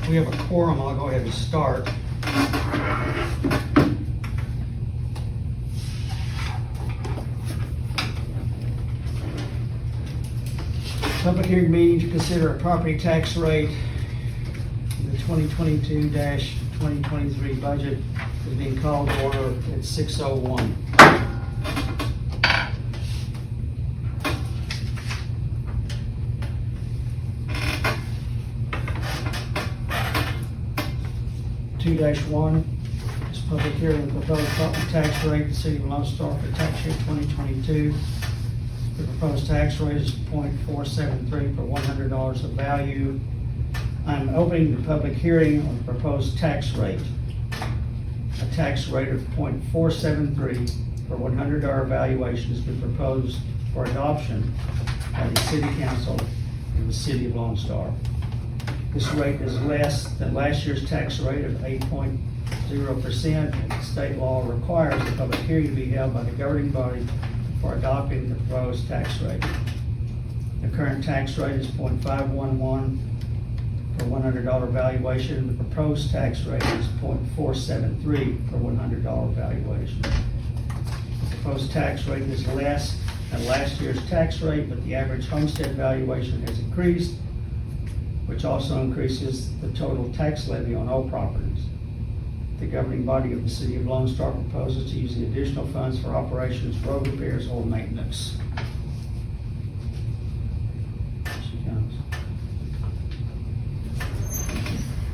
We have a quorum, I'll go ahead and start. Public hearing meeting to consider a property tax rate. The 2022-2023 budget is being called to order at 6:01. (2-1) is public hearing of proposed property tax rate in the city of Lone Star for tax year 2022. The proposed tax rate is .473 per $100 of value. I'm opening the public hearing on the proposed tax rate. A tax rate of .473 per $100 valuation has been proposed for adoption by the City Council in the city of Lone Star. This rate is less than last year's tax rate of 8.0%, and state law requires a public hearing to be held by the governing body for adopting the proposed tax rate. The current tax rate is .511 per $100 valuation. The proposed tax rate is .473 per $100 valuation. The proposed tax rate is less than last year's tax rate, but the average homestead valuation has increased, which also increases the total tax levy on all properties. The governing body of the city of Lone Star proposes to use the additional funds for operations, road repairs, or maintenance. Here she comes.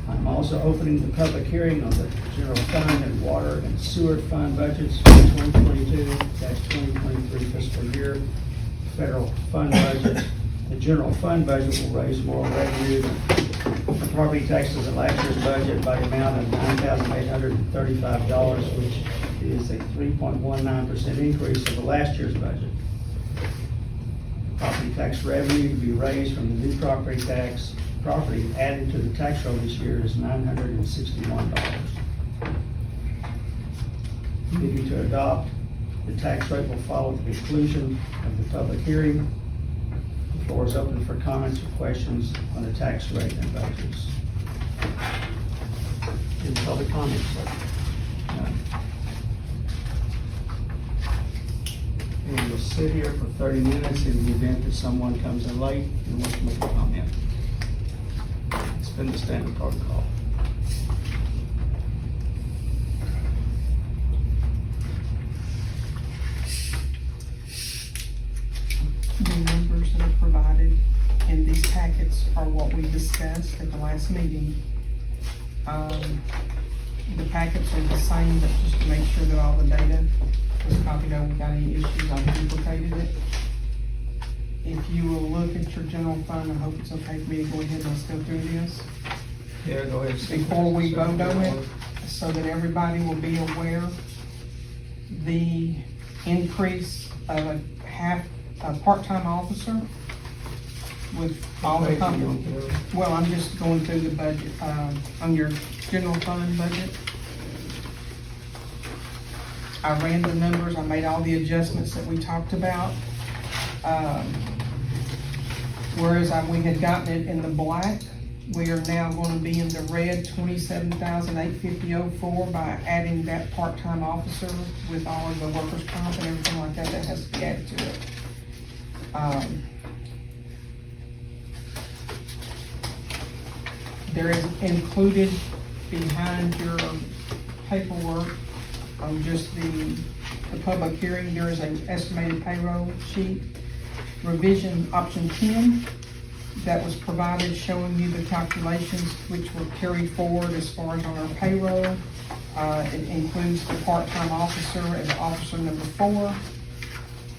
I'm also opening the public hearing on the general fund and water and sewer fund budgets for 2022-2023 fiscal year. Federal fund budget. The general fund budget will raise more revenue than the property taxes in last year's budget by the amount of $9,835, which is a 3.19% increase over last year's budget. Property tax revenue to be raised from the new property added to the tax roll this year is $961. Moving to adopt, the tax rate will follow the conclusion of the public hearing. The floor is open for comments or questions on the tax rate and budgets. Any public comments? None. And we'll sit here for 30 minutes in the event that someone comes in late and wants to make a comment. It's been the standard protocol. The numbers that are provided in these packets are what we discussed at the last meeting. The packets are the same, but just to make sure that all the data is copied over. Got any issues, I've duplicated it. If you will look at your general fund, I hope it's okay for me to go ahead and let's go through this. Yeah, go ahead. Before we vote on it, so that everybody will be aware, the increase of a part-time officer with all the company. Well, I'm just going through the budget, on your general fund budget. I ran the numbers, I made all the adjustments that we talked about. Whereas we had gotten it in the black, we are now gonna be in the red, $27,850.04 by adding that part-time officer with all of the workers' comp and everything like that that has to be added to it. There is included behind your paperwork on just the public hearing, there is an estimated payroll sheet. Revision option 10 that was provided showing you the calculations which were carried forward as far as on our payroll. It includes the part-time officer as officer number 4.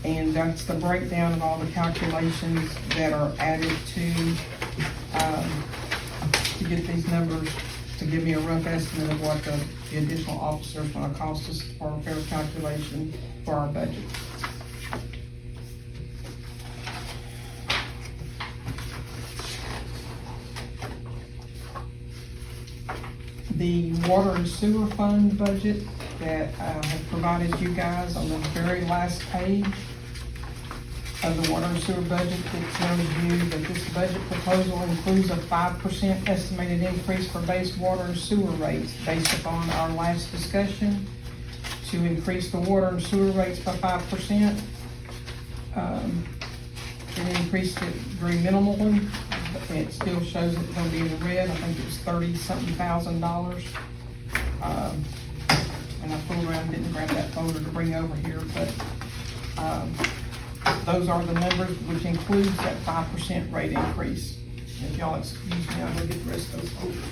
And that's the breakdown of all the calculations that are added to get these numbers, to give me a rough estimate of what the additional officer is gonna cost us for a fair calculation for our budget. The water and sewer fund budget that I have provided you guys on the very last page of the water and sewer budget that's known as you, that this budget proposal includes a 5% estimated increase for base water and sewer rates based upon our last discussion to increase the water and sewer rates by 5%. It increased it very minimally. It still shows it's gonna be in the red. I think it was $30-something thousand. And I fooled around, didn't grab that folder to bring over here, but, those are the numbers, which includes that 5% rate increase. If y'all excuse me, I'm gonna get the rest of those folders.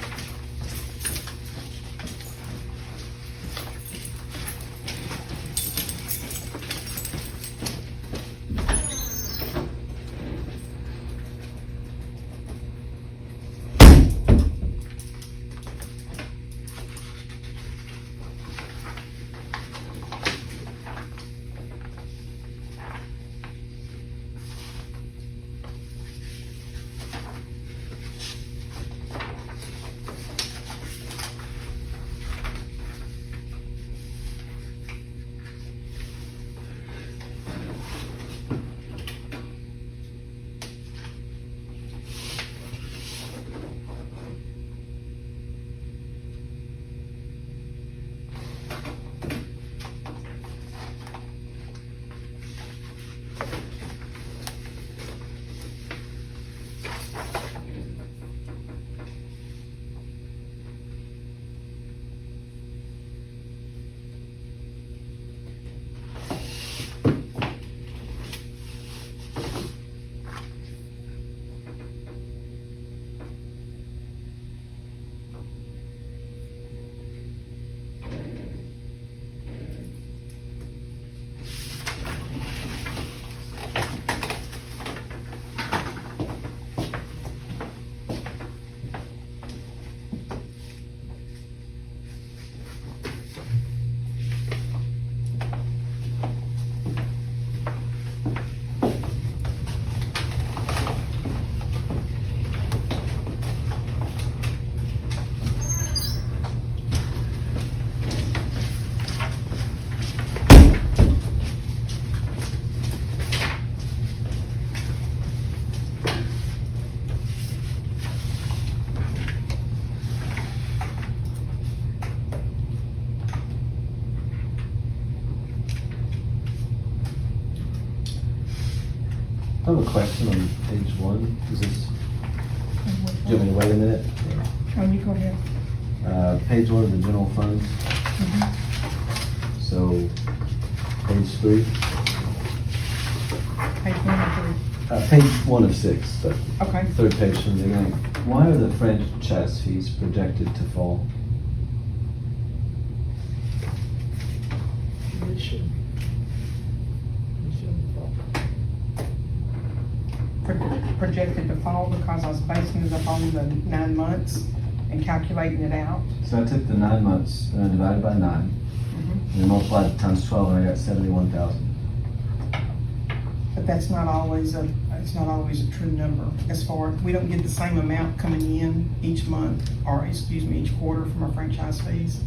I have a question on page 1. Is this, do you want me to wait a minute? Oh, you go ahead. Page 1 of the general funds. So, page 3. Page 1 or Page 1 of 6, but 3? Okay. third page from the beginning. Why are the franchise fees projected to fall? It should. Projected to fall because I was basing it upon the 9 months and calculating it out. So I took the 9 months and I divided by 9, and then multiplied it times 12, and I got 71,000. But that's not always it's not always a true number. As far, we don't get the same amount coming in each month, or excuse me, each quarter from our franchise fees.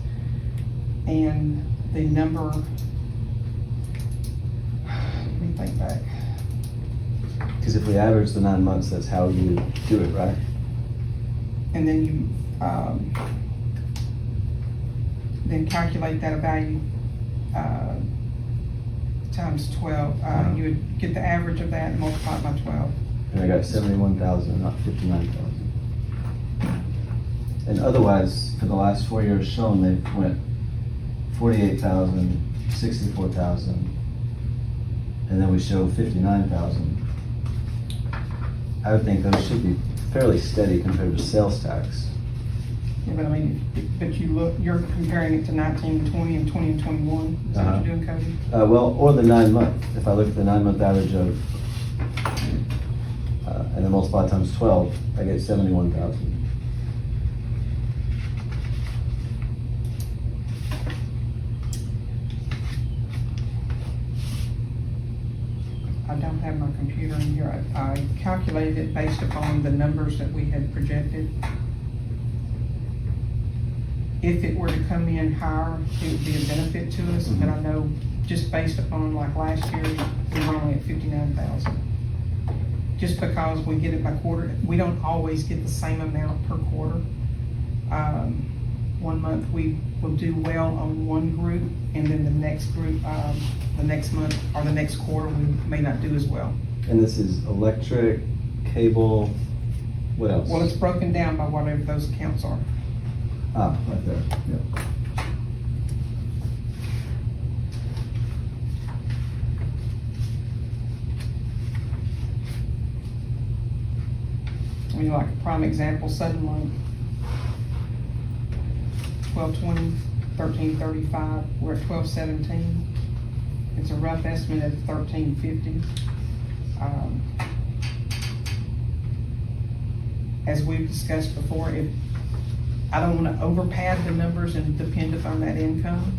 And the number, let me think back. Because if we average the 9 months, that's how you would do it, right? And then you, then calculate that value, times 12. You would get the average of that and multiply it by 12. And I got 71,000, not 59,000. And otherwise, for the last 4 years shown, they've went 48,000, 64,000, and then we show 59,000. I would think those should be fairly steady compared to sales tax. Yeah, but I mean, but you look, you're comparing it to 19 and 20 and 20 and 21. Is that what you're doing, Cody? Well, or the 9 month. If I look at the 9 month average of, and then multiply times 12, I get 71,000. I don't have my computer in here. I calculated it based upon the numbers that we had projected. If it were to come in higher, it would be a benefit to us, but I know just based upon like last year, we were only at 59,000. Just because we get it by quarter, we don't always get the same amount per quarter. 1 month we will do well on one group, and then the next group, the next month or the next quarter, we may not do as well. And this is electric, cable, what else? Well, it's broken down by whatever those accounts are. Ah, right there, yeah. I mean, like a prime example, Sudden Link, 1220, 1335, we're at 1217. It's a rough estimate of 1350. As we've discussed before, I don't want to overpad the numbers and depend upon that income.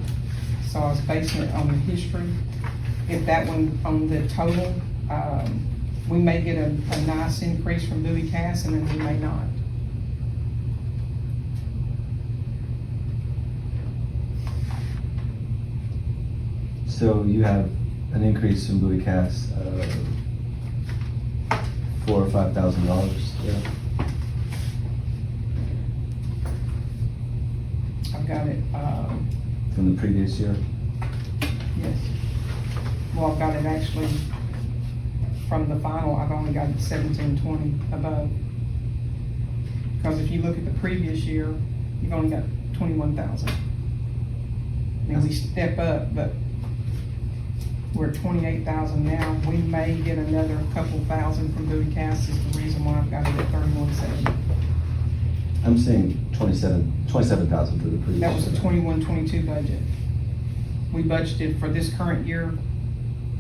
So I was basing it on the history. If that one, on the total, we may get a nice increase from Bowie Cass, and then we may not. So you have an increase in Bowie Cass of $4,000 or $5,000, yeah? I've got it, From the previous year? yes. Well, I've got it actually, from the final, I've only got 1720 above. Because if you look at the previous year, you've only got 21,000. I mean, we step up, but we're at 28,000 now. We may get another couple thousand from Bowie Cass, is the reason why I've got it at 3170. I'm seeing 27,000 for the previous. That was the year. 21-22 budget. We budgeted for this current year,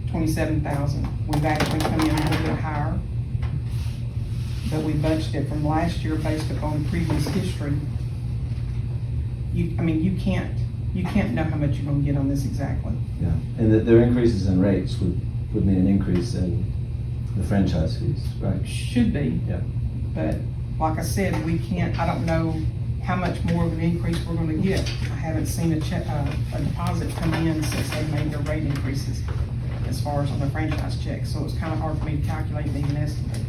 27,000. We've actually come in a little bit higher. But we budgeted from last year based upon previous history. You can't know how much you're gonna get on this exactly. Yeah, and their increases in rates would mean an increase in the franchise fees, right? Should be. Yeah. But like I said, I don't know how much more of an increase we're gonna get. I haven't seen a deposit come in since they made their rate increases as far as on the franchise check, so it's kind of hard for me to calculate and even estimate.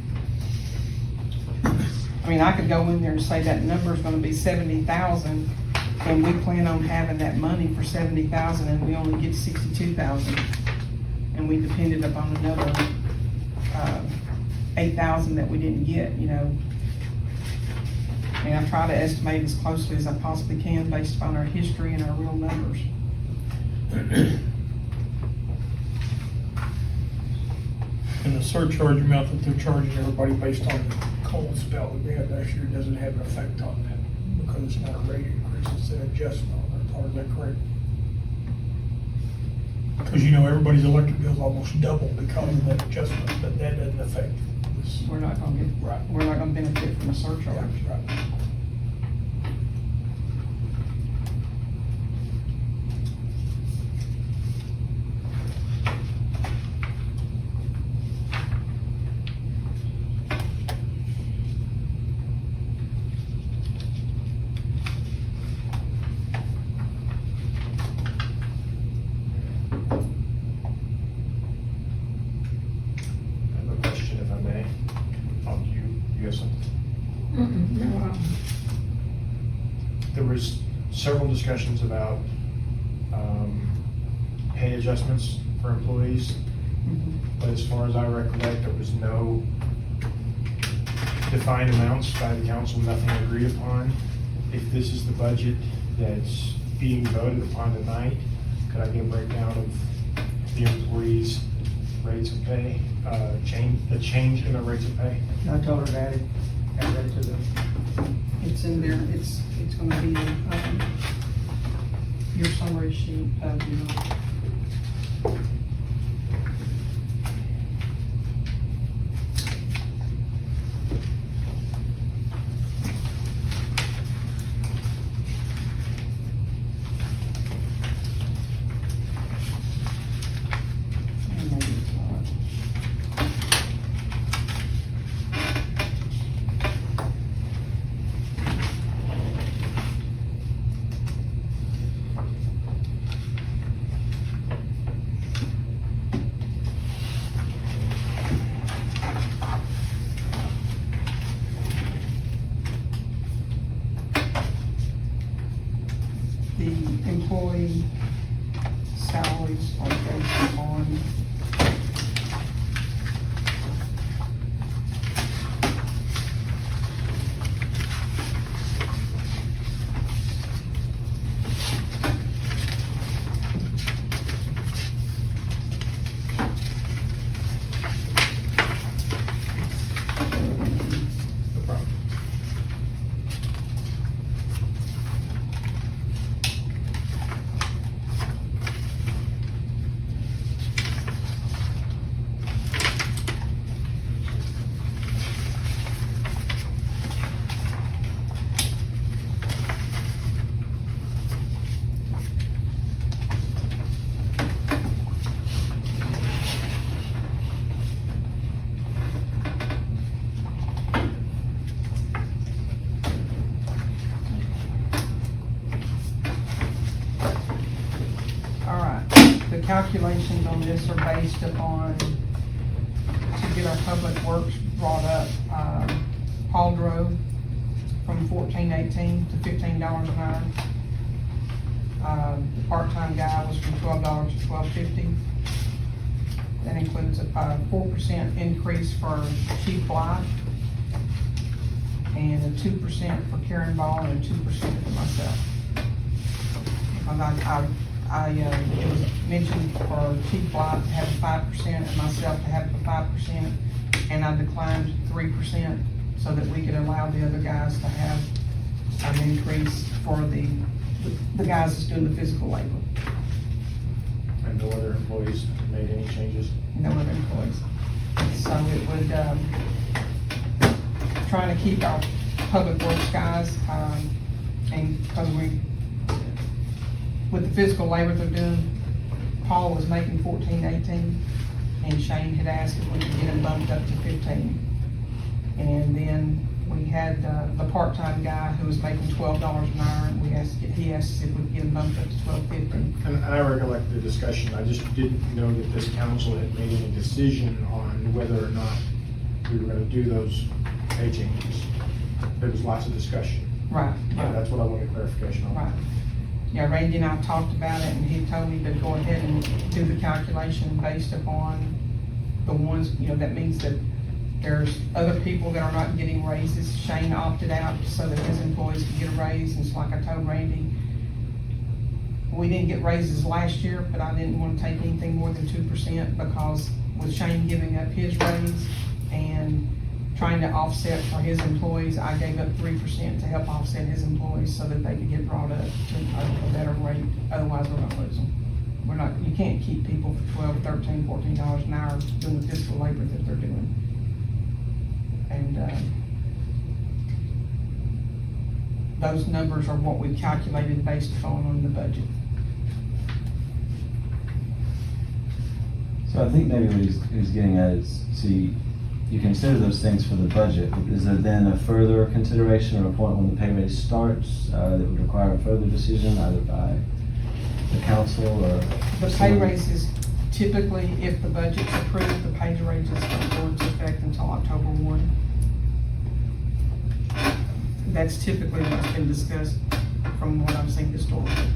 I mean, I could go in there and say that number is gonna be 70,000, and we plan on having that money for 70,000, and we only get 62,000, and we depended upon another 8,000 that we didn't get, you know. I mean, I try to estimate as closely as I possibly can based upon our history and our real numbers. And the surcharge amount that they're charging everybody based on the cold spell that we had last year doesn't have an effect on that, because it's not a rate increase, it's an adjustment on their part, is that correct? Because you know, everybody's electric bill's almost double because of that adjustment, but that doesn't affect this. We're not gonna get, Right. we're not gonna benefit from the surcharge. Yeah, right. I have a question, if I may. You have something? There was several discussions about pay adjustments for employees, but as far as I recollect, there was no defined amounts by the council, nothing agreed upon. If this is the budget that's being voted upon tonight, could I get a breakdown of the employees' rates of pay, the change in the rates of pay? I told her to add that to the, It's in there, it's gonna be, your summary sheet of your. And maybe it's not. employee salaries are based on No problem. All right, the calculations on this are based upon, to get our public works brought up, Paul drove from $14.18 to $15 an hour. The part-time guy was from $12 to $12.50. That includes a 4% increase for Chief Blythe, and a 2% for Karen Ball, and a 2% for myself. It was mentioned for Chief Blythe to have 5% and myself to have the 5%, and I declined 3% so that we could allow the other guys to have an increase for the guys that's doing the physical labor. And no other employees made any changes? No other employees. So it would, trying to keep our public works guys, and because with the physical labor they're doing, Paul was making $14.18, and Shane had asked if we could get him bumped up to $15. And then we had the part-time guy who was making $12 an hour, and he asked us if we could get him bumped up to $12.50. And I recollect the discussion, I just didn't know that this council had made any decision on whether or not we were gonna do those pay changes. There was lots of discussion. Right. Yeah, that's what I wanted clarification on. Right. Yeah, Randy and I talked about it, and he told me to go ahead and do the calculation based upon the ones, that means that there's other people that are not getting raises. Shane opted out so that his employees could get a raise, and it's like I told Randy, we didn't get raises last year, but I didn't want to take anything more than 2%, because with Shane giving up his raise and trying to offset for his employees, I gave up 3% to help offset his employees so that they could get brought up to a better rate. Otherwise, we're gonna lose them. You can't keep people for $12, $13, $14 an hour doing the physical labor that they're doing. And, those numbers are what we calculated based on the budget. So I think maybe what he's getting at is, see, you consider those things for the budget, but is there then a further consideration or a point when the pay raise starts, that would require a further decision either by the council or? The pay someone? raises, typically, if the budget's approved, the pay raises don't go into effect until October 1. That's typically what's been discussed from what I've seen historically.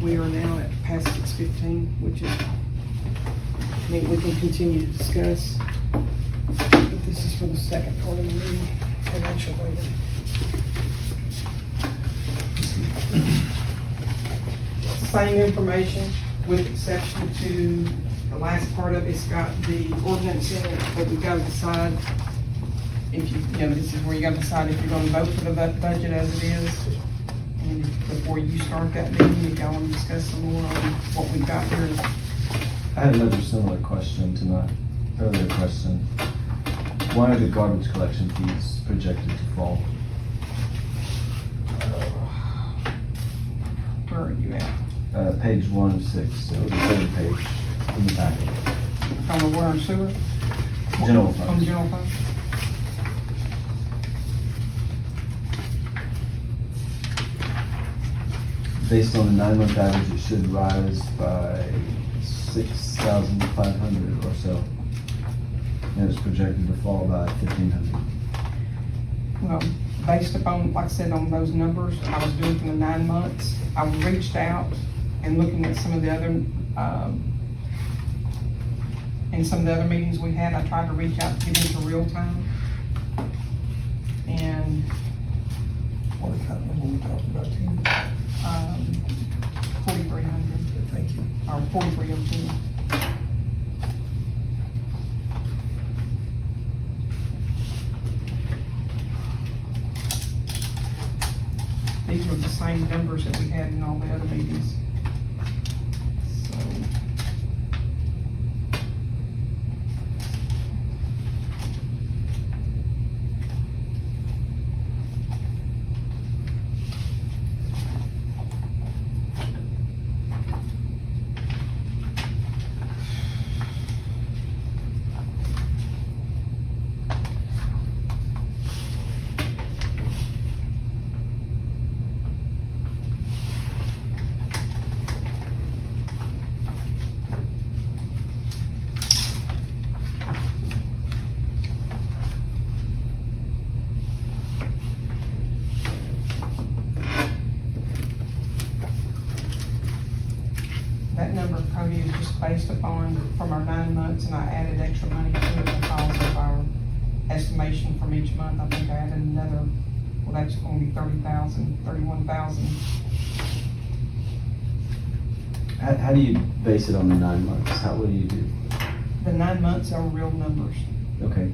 We are now at past 6:15, which is, we can continue to discuss. But this is for the second part of the meeting, financial labor. Same information, with exception to the last part of it's got the ordinance in it, but we've got to decide if this is where you got to decide if you're going to vote for the budget as it is. And before you start that meeting, if y'all want to discuss some more on what we've got here. I had another similar question to my earlier question. Why are the garbage collection fees projected to fall? Where are you at? Page 1 of 6, so the third page in the packet. On the water and sewer? General On the fund. general fund? Based on the 9-month average, it should rise by 6,500 or so. and it's projected to fall by 1,500. Well, based upon, like I said, on those numbers, I was doing for the 9 months. I reached out and looking at some of the other, in some of the other meetings we had, I tried to reach out to get into real time. And, What kind of number we talking about, Tim? 4,300, Thank you. or 4,302. These were the same numbers that we had in all the other meetings. So, that number, Cody, is just based upon from our 9 months, and I added extra money to it because of our estimation from each month. I think I added another, well, that's gonna be 30,000, 31,000. How do you base it on the 9 months? What do you do? The 9 months are real numbers. Okay.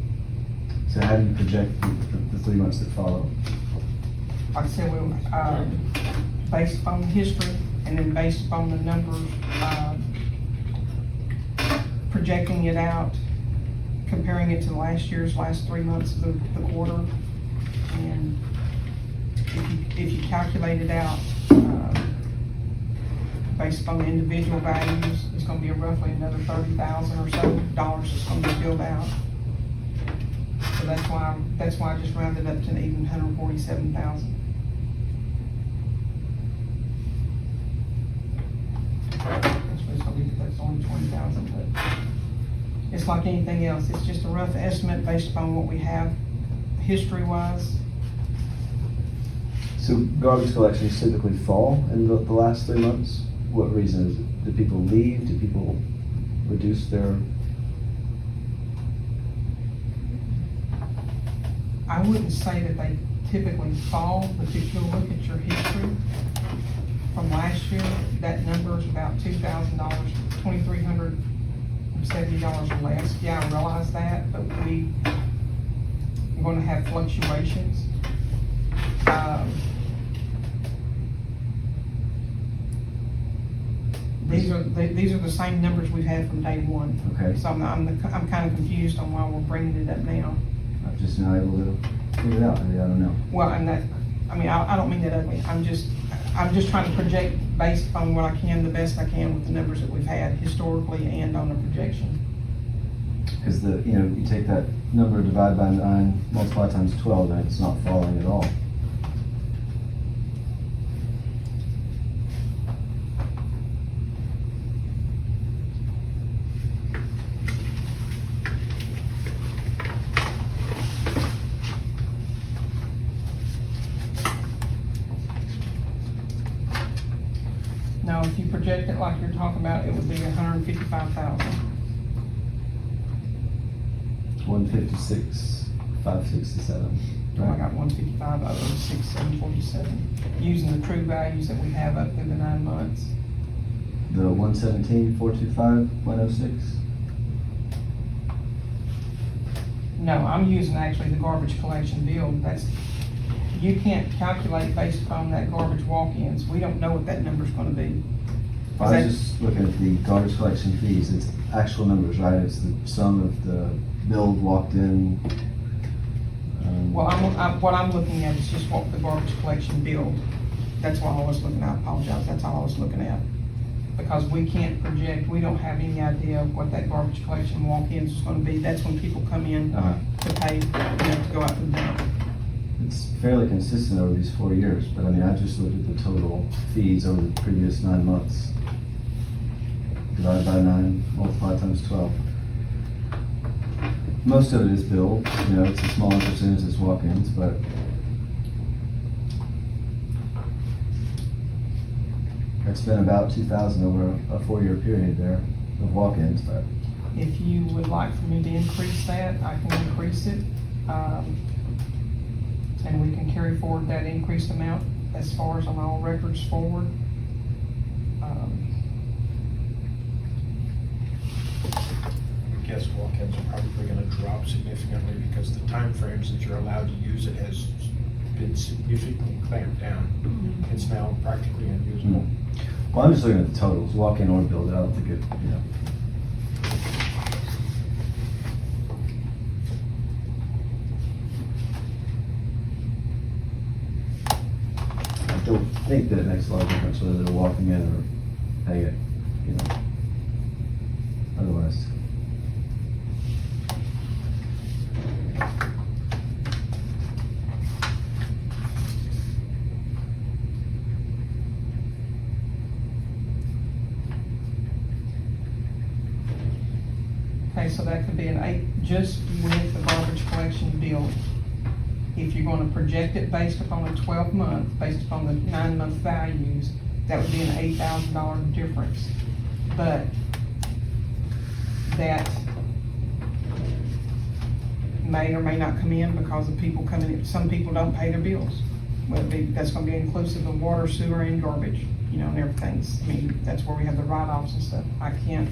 So how do you project the 3 months that follow? Like I said, we, based upon history, and then based upon the numbers, projecting it out, comparing it to last 3 months of the quarter. And if you calculate it out, based upon the individual values, it's gonna be roughly another 30,000 or so dollars that's gonna be billed out. So that's why I just rounded up to an even 147,000. That's only 20,000, but it's like anything else. It's just a rough estimate based upon what we have history-wise. So garbage collections typically fall in the last 3 months? What reason is it? Do people leave? Do people reduce their? I wouldn't say that they typically fall, but if you look at your history from last year, that number is about $2,000, $2,370 less. Yeah, I realize that, but we're gonna have fluctuations. These are the same numbers we've had from day one. Okay. So I'm kind of confused on why we're bringing it up now. I'm just not able to figure it out. Maybe I don't know. Well, and that, I mean, I don't mean that ugly. I'm just trying to project based upon what I can, the best I can with the numbers that we've had historically and on the projection. Because you take that number, divide by 9, multiply times 12, and it's not falling at all. Now, if you project it like you're talking about, it would be 155,000. 156, 567. I got 155 out of 6,747, using the true values that we have up through the 9 months. The 117, 425, 106. No, I'm using actually the garbage collection bill. You can't calculate based upon that garbage walk-ins. We don't know what that number's gonna be. I was just looking at the garbage collection fees. It's actual numbers, right? It's the sum of the billed, walked in. Well, what I'm looking at is just what the garbage collection billed. That's what I was looking at. I apologize. That's all I was looking at. Because we can't project, we don't have any idea of what that garbage collection walk-ins is gonna be. That's when people come in to pay, to go out and dump. It's fairly consistent over these 4 years, but I mean, I just looked at the total fees over the previous 9 months. Divided by 9, multiply times 12. Most of it is billed, you know, it's a smaller percentage that's walk-ins, but it's been about 2,000 over a 4-year period there of walk-ins, but If you would like for me to increase that, I can increase it. And we can carry forward that increased amount as far as on all records forward. I guess walk-ins are probably gonna drop significantly because the timeframes that you're allowed to use it has been significantly clamped down. It's now practically unusable. well, I'm just looking at the totals, walk-in or billed, I don't think it, you know. I don't think that it makes a lot of difference whether they're walking in or pay it, you know. Otherwise. Okay, so that could be an 8, just with the garbage collection bill. If you're gonna project it based upon a 12-month, based upon the 9-month values, that would be an $8,000 difference. But that may or may not come in because of people coming in, some people don't pay their bills. Well, that's gonna be inclusive of water, sewer, and garbage, you know, and everything's, I mean, that's where we have the write-offs and stuff. I can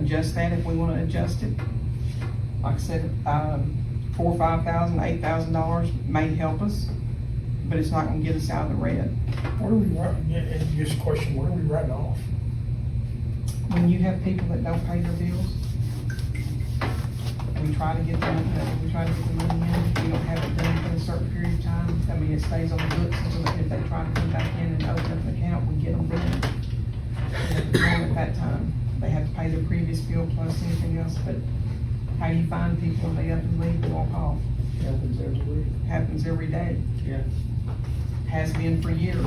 adjust that if we wanna adjust it. Like I said, $4,000, $5,000, $8,000 may help us, but it's not gonna get us out of the red. What are we writing, yeah, and just a question, what are we writing off? When you have people that don't pay their bills, we try to get them, we try to get the money in. We don't have it done for a certain period of time. I mean, it stays on the books until if they try to come back in and open up an account, we get them done. At that time, they have to pay their previous bill plus anything else, but how do you find people when they up and leave and walk off? Happens every week. Happens every day. Yeah. Has been for years.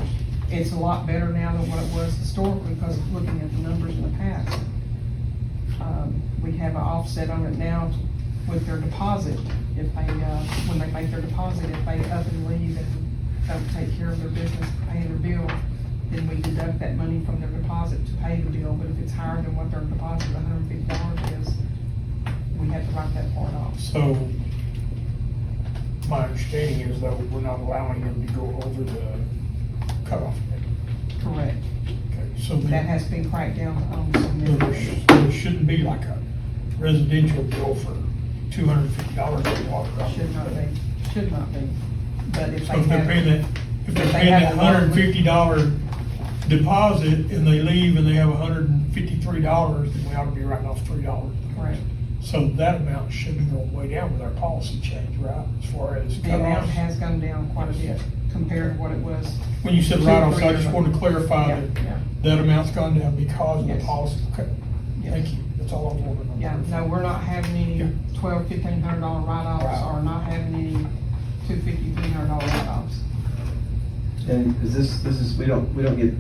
It's a lot better now than what it was historically because of looking at the numbers in the past. We have an offset on it now with their deposit. If they, when they make their deposit, if they up and leave and don't take care of their business, paying their bill, then we deduct that money from their deposit to pay the bill. But if it's higher than what their deposit of $150 is, we have to write that part off. So, my understanding is though, we're not allowing them to go over the cutoff. Correct. Okay, so That then, has been cracked down on significantly. there shouldn't be like a residential bill for $250 to water. Should not be, should not be. But if So they if they're paying have, that, if they're if they paying have that a water- $150 deposit and they leave and they have $153, then we ought to be writing off $3. correct. So that amount should be going way down with our policy change, right, as far as The amount cutoffs? has gone down quite a bit compared to what it was. When you said 2, write-offs, 3 I years just ago. wanted to clarify Yeah, that yeah. that amount's gone down because of the Yes. policy. Okay, Yes. thank you, that's all I wanted to know. Yeah, no, we're not having any Yeah. $1,200, $1,500 write-offs, Right. or not having any $250, $300 write-offs. And is this, we don't get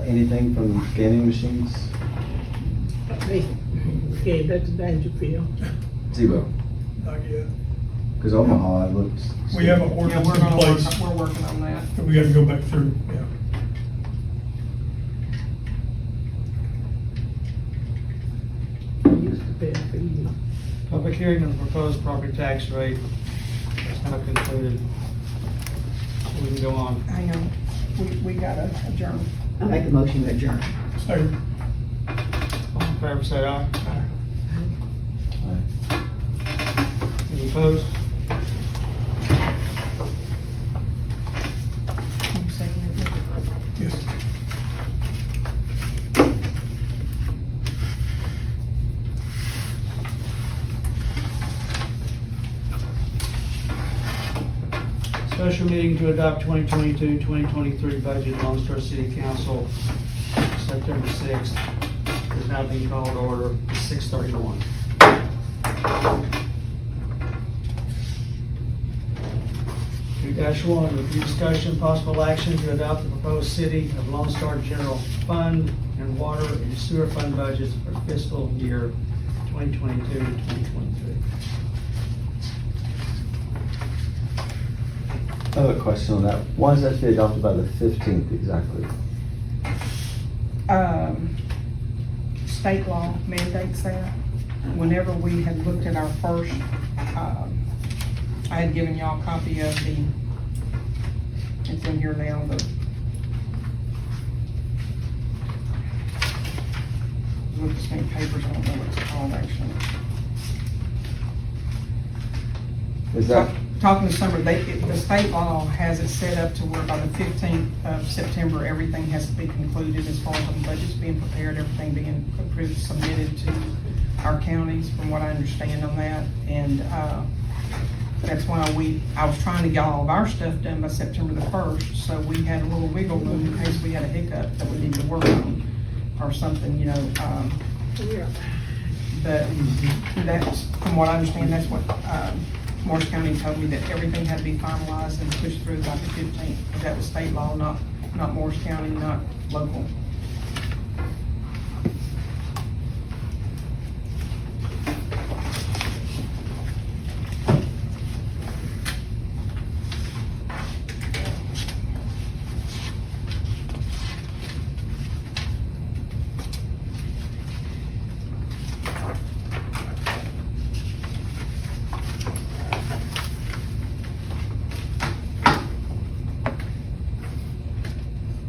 anything from gaming machines? They gave that to Dangerfield. Zero. Not yet. Because Omaha, it looks. We have an Yeah, ordinance we're in gonna place, work, we're working on that. that we gotta go back through, yeah. They used to pay for you. Public hearing on the proposed property tax rate is now concluded. So we can go on. Hang on, we gotta adjourn. I make a motion to adjourn. So, All in favor, say aye. Right. Any opposed? You second it? yes. Special meeting to adopt 2022-2023 budget, Lone Star City Council, September 6th, is now being called to order, 6:31. -1, review discussion, possible action to adopt the proposed City of Lone Star General Fund and Water and Sewer Fund budgets for fiscal year 2022 to 2023. I have a question on that. Why does that have to be adopted by the 15th exactly? State law mandates that. Whenever we had looked at our first, I had given y'all a copy of it's in here now, look at this many papers, I don't know what it's called actually. Is that, Talking to Summer, the state law has it set up to where by the 15th of September, everything has to be concluded as far as the budget's being prepared, everything being approved, submitted to our counties, from what I understand on that. And that's why I was trying to get all of our stuff done by September the 1st, so we had a little wiggle room in case we had a hiccup that we need to work on or something, you know. Yeah. But that's, from what I understand, that's what Morris County told me, that everything had to be finalized and pushed through by the 15th. That was state law, not Morris County, not local.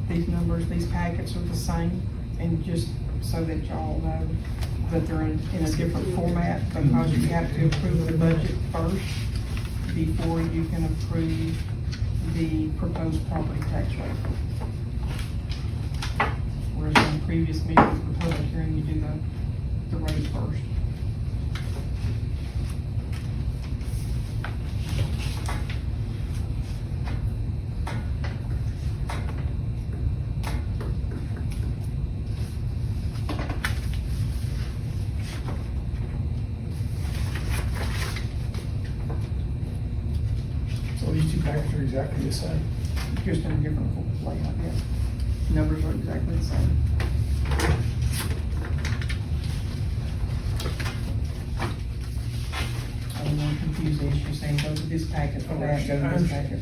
These numbers, these packets are the same, and just so that y'all know that they're in a different format, because you have to approve the budget first before you can approve the proposed property tax rate. Whereas in previous meetings, the public hearing, you do the rate first. So these two packets are exactly the same. Just in a different layout, yeah. Numbers are exactly the same. I don't want to confuse the issue, saying go to this packet for that, go to this packet.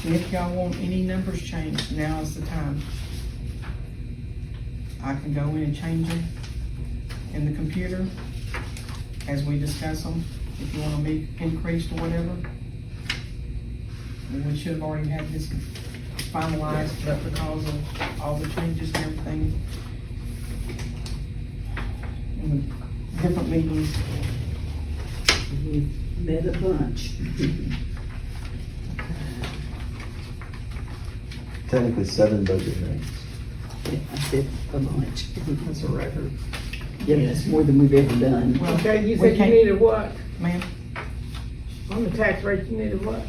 And if y'all want any numbers changed, now is the time. I can go in and change them in the computer as we discuss them, if you want them to be increased or whatever. And we should have already had this finalized, but because of all the changes and everything in the different meetings, We met a bunch. technically 7 budget hearings? Yeah, I said a bunch. That's a record. Yeah, that's more than we've ever done. well, Okay, you we said you can't- needed what? Ma'am? On the tax rate, you needed what?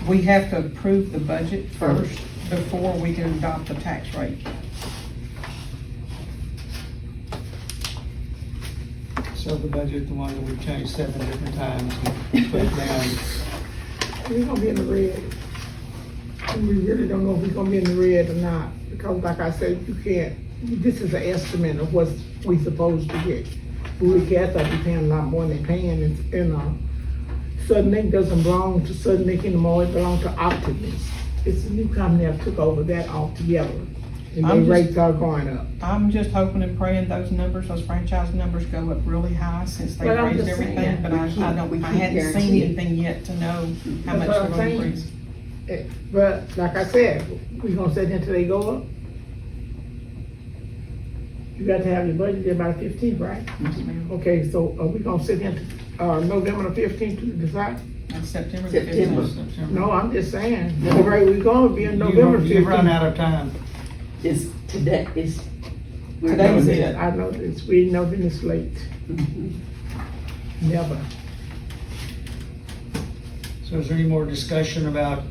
We have to approve the budget first before we can adopt the tax rate. So the budget, the one that we've changed 7 different times and put it down. We're gonna be in the red. And we really don't know if we're gonna be in the red or not, because like I said, you can't, this is an estimate of what we supposed to get. We got to be paying a lot more than they paying, and Southern Link doesn't belong to Southern Link anymore, it belongs to Optimus. It's a new company that took over that altogether, and I'm their just- rates are going up. I'm just hoping and praying those numbers, those franchise numbers go up really high since they But I'm raised just everything, saying, but we I can't hadn't seen guarantee. anything yet to know how That's much what they're I'm gonna saying. increase. But like I said, we gonna sit until they go up. You got to have your budget there by the 15th, right? Yes, ma'am. Okay, so are we gonna sit here to, November the 15th to decide? That's September the September. 15th. No, I'm just saying, the rate we gonna be in November You've run 15th. out of time. Is today, is. we're Today's going- it. I know this, we know been this late, Mhm. never. So is there any more discussion about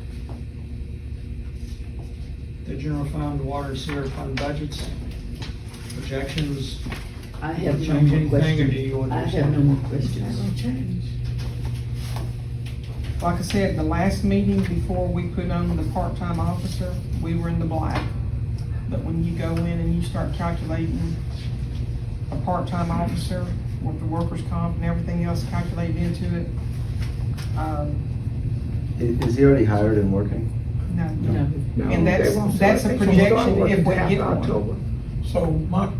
the general fund, water and sewer fund budgets? projections? I have no Change more anything, or do questions. you want to I just have no have- more questions. No change. Like I said, the last meeting before we put on the part-time officer, we were in the black. But when you go in and you start calculating a part-time officer with the workers' comp and everything else calculated into it, Is he already hired and working? no. No. No, And that's- they won't that's start- a they won't start projection working if we till get after one. October. So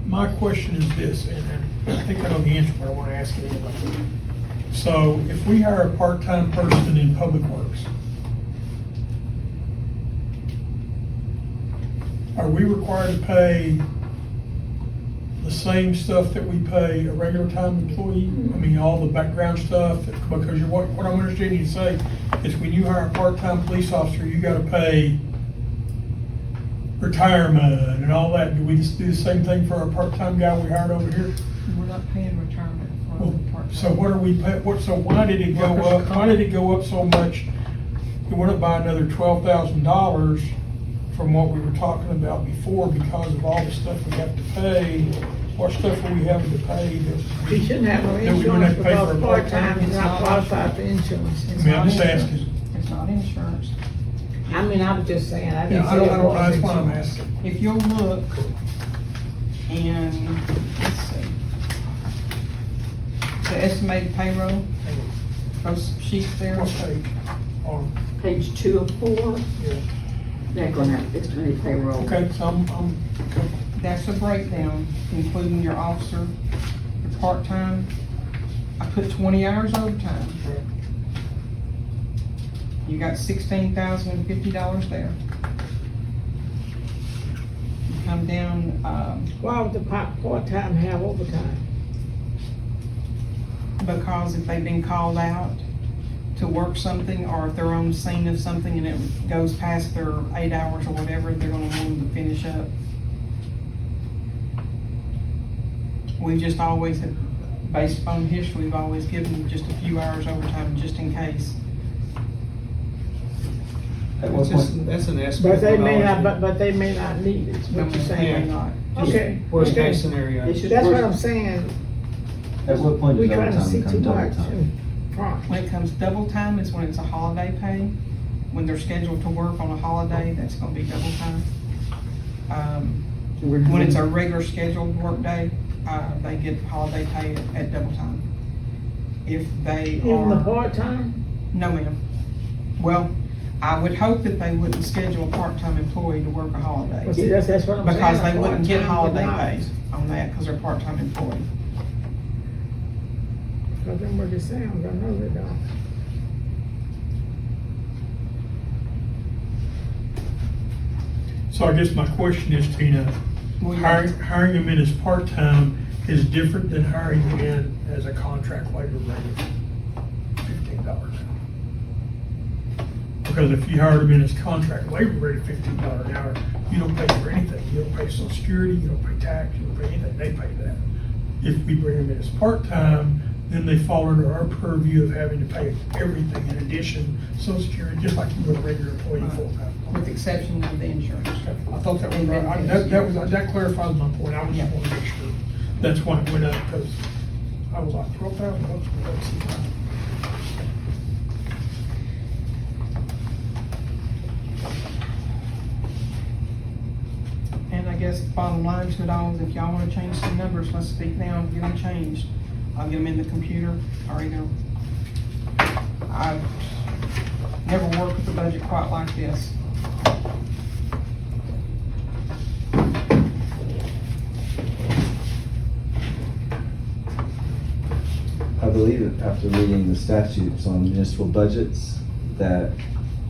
my question is this, and I think I know the answer, but I want to ask it anyway. So if we hire a part-time person in Public Works, are we required to pay the same stuff that we pay a regular time employee? I mean, all the background stuff, because what I'm understanding you to say is when you hire a part-time police officer, you gotta pay retirement and all that. Do we just do the same thing for our part-time guy we hired over here? We're not paying retirement for Well, the part-time. so what are we pay, so why did it go up, why did it go up so much? It went up by another $12,000 from what we were talking about before because of all the stuff we have to pay. What stuff are we having to pay that? He shouldn't have no that we don't have insurance to pay for because a part-time is It's not not qualified for insurance. I mean, I'm just It's not asking. insurance. It's not insurance. I mean, I was just saying, I Yeah, didn't I say don't, it was that's why I'm insurance. asking. If you'll look in, let's see. The estimated payroll, those sheets there. What page? On, Page 2 of 4, yeah. they're gonna have estimated payroll. Okay, so I'm, okay. That's a breakdown, including your officer, your part-time. I put 20 hours overtime. You got $16,050 there. You come down, Why would the part-time have overtime? because if they've been called out to work something, or if they're on the scene of something and it goes past their 8 hours or whatever, they're gonna want them to finish up. We just always, based upon history, we've always given them just a few hours overtime, just in case. At what That's just, point, that's an estimate. But they may what not, I'll but they may not need it, is what you're They may saying. not. Okay. Worst okay. case scenario. They should That's what work- I'm saying, at what point we does trying to overtime see too become double much time? in front. When it comes double time is when it's a holiday pay. When they're scheduled to work on a holiday, that's gonna be double time. When it's a regular scheduled work day, they get holiday pay at double time. If they Even the are, part-time? no ma'am. Well, I would hope that they wouldn't schedule a part-time employee to work a But holiday. see, that's what I'm saying. Because they wouldn't get part-time holiday would not. pay on that, because they're a part-time employee. Cause them what it sounds, I know they don't. So I guess my question is, Tina, Well, hiring him in as part-time is different than hiring him in as a contract labor rate of $15 an hour. Because if you hired him in as contract labor rate of $15 an hour, you don't pay for anything. You don't pay social security, you don't pay tax, you don't pay anything, they pay that. If we bring him in as part-time, then they fall under our purview of having to pay everything in addition, social security, just like you would a regular employee full-time. with the exception of the insurance. I thought that was right. That clarifies my point. I was just want to make sure. That's why it went up, because I was like, $12,000. Let's see. And I guess bottom line to it all is if y'all wanna change some numbers, let's speak now and get them changed. I'll get them in the computer, or either, I've never worked with a budget quite like this. I believe after reading the statutes on municipal budgets, that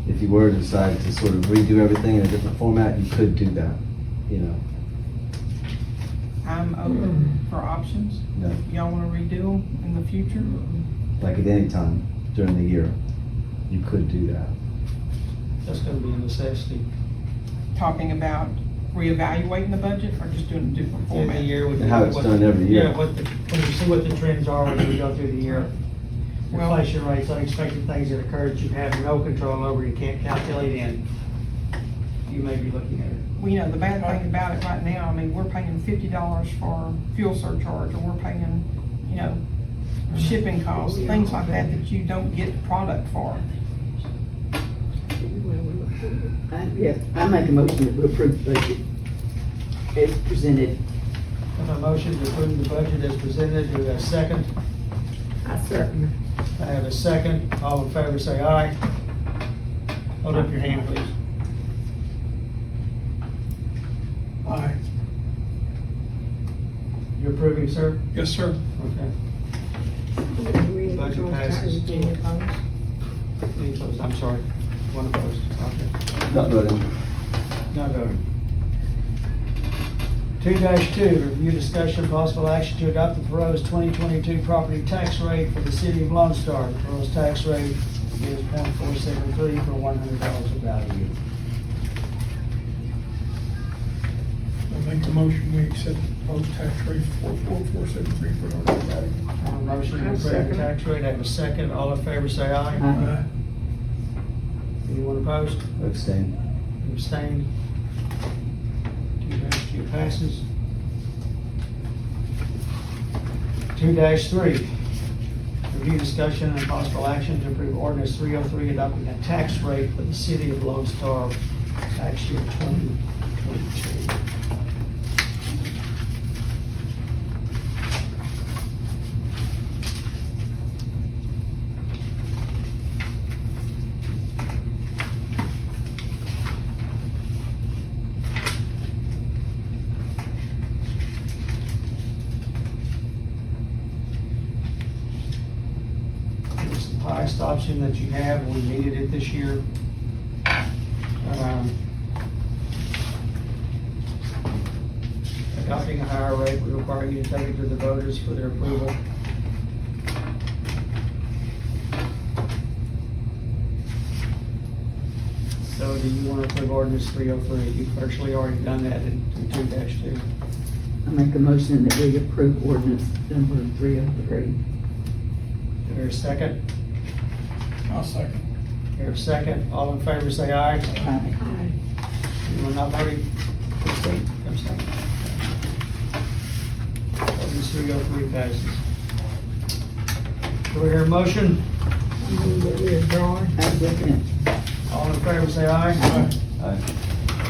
if you were to decide to sort of redo everything in a different format, you could do that, you know. I'm open for options. No. If y'all wanna redo them in the future, Like at any time during the year, you could do that. That's gonna be a necessity. talking about reevaluating the budget or just doing a different In the format? year with. And how it's done every year. Yeah, when you see what the trends are when we go through the year. Well- Inflation rates, unexpected things that occur that you have no control over, you can't calculate in. you may be looking at it. Well, you know, the bad thing about it right now, I mean, we're paying $50 for fuel surcharge, or we're paying, you know, shipping costs, things like that, that you don't get the product for. Yes, I make a motion that we approve the budget as presented. I have a motion to approve the budget as presented. Do we have a second? I certainly. I have a second. All in favor, say aye. Hold up your hand, please. Aye. You approving, sir? Yes, sir. Okay. Budget passes. Any opposed? Any opposed? I'm sorry. One opposed. Okay. Not voting. Not voting. 2-2, review discussion possible action to adopt the proposed 2022 property tax rate for the city of Lone Star. The proposed tax rate is .473 for $100 of value. I make a motion, we accept the proposed tax rate for 4.473 for our value. Motion to I'll approve the second. tax rate. I have a second. All in favor, say aye. Aye. Anyone opposed? Abstain. Abstained? 2-2 passes. 2-3, review discussion and possible action to approve ordinance 303 adopting a tax rate for the city of Lone Star tax year 2022. It's the highest option that you have. We needed it this year. Adopting a higher rate would require you to take it to the voters for their approval. So do you want to approve ordinance 303? You've virtually already done that in 2-2. I make a motion that we approve ordinance number 303. Is there a second? I'll second. Here a second. All in favor, say aye. Aye. Anyone not voting? Abstain. Ordinance 303 passes. Do we hear a motion? I move that we adjourn. I second it. All in favor, say aye. Aye.